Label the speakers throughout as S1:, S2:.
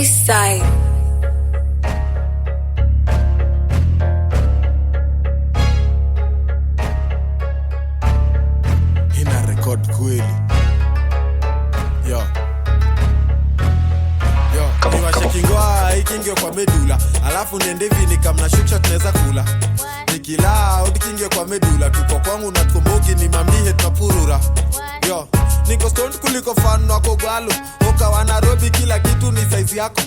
S1: Eastside.
S2: Ina record kweli. Yo. Niwashe kingwa ikinge kwa medula. Alafu niende vini kamna shuksha tuneza kula. Nikila udikinge kwa medula. Tuko kwangu na tukumbuki ni mamihe tunapurura. Yo. Niko stoned kuliko fan wako gwalu. Oka wa Nairobi kila kitu ni size yako.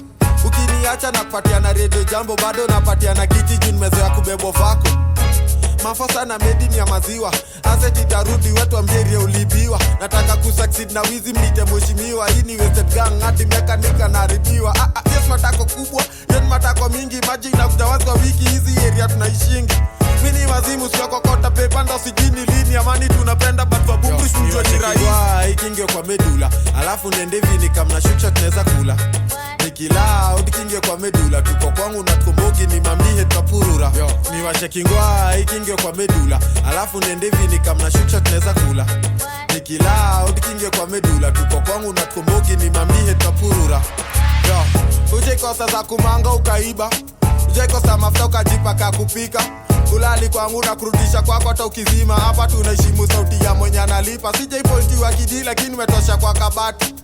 S2: Ukiniacha na kupatia na radio jambo. Bado napatia na kiti juu nimezoea kubebo vako. Mafosa na medini ya maziwa. Asset itarudi wetu ambieria ulibiwa. Nataka kusucceed na wizi mnite mheshimiwa. Hii ni wasted gang hadi mekanika na ribiwa. Yes matako kubwa, yen matako mingi. Maji inakuja wazi kwa wiki hizi area tunaishingi. Mini mazimu siya kokota pepanda sijini lini. Amani tunapenda but for bumbu shunjwa ni rahi. Ikinge kwa medula. Alafu nende vini kamna shuksha tuneza kula. Nikila udikinge kwa medula. Tuko kwangu na tukumbuki ni mamihe tunapurura. Niwashe kingwa ikinge kwa medula. Alafu nende vini kamna shuksha tuneza kula. Nikila udikinge kwa medula. Tuko kwangu na tukumbuki ni mamihe tunapurura. Ujekosa za kumanga ukaiba. Ujekosa mafuta ukajipaka kupika. Kulali kwangu na kurudisha kwako hata ukizima. Hapa tunaheshimu sauti ya mwenye analipa. Sija ipointi wa kidi lakini metosha kwa kabati.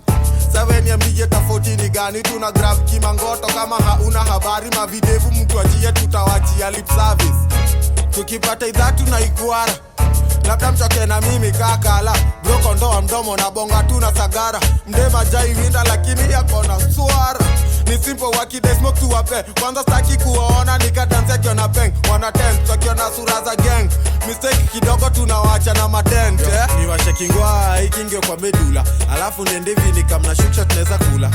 S2: Sawe niambie tofauti ni gani. Tuna grab kimangoto kama hauna habari. Mavidevu mtu ajie tutawachia lip service. Tukipata idha tunaiguara. Labda mchoke na mimi kakala. Broko ndoa mdomo na bonga tuna sagara. Mdema jai winda lakini yako na suara. Ni simple wakide smoke tuwape. Kwanza staki kuwaona nikadanse kiona peng. Wana dance wakiona sura za gang. Mistake kidogo tunawacha na madent. Niwashe kingwa ikinge kwa medula. Alafu niende vini kamna shuksha tuneza kula.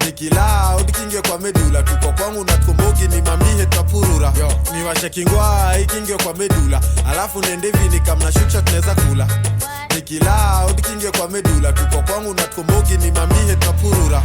S2: Nikila udikinge kwa medula. Tuko kwangu na tukumbuki ni mamihe tunapurura. Niwashe kingwa ikinge kwa medula. Alafu niende vini kamna shuksha tuneza kula. Nikila udikinge kwa medula. Tuko kwangu na tukumbuki ni mamihe tunapurura.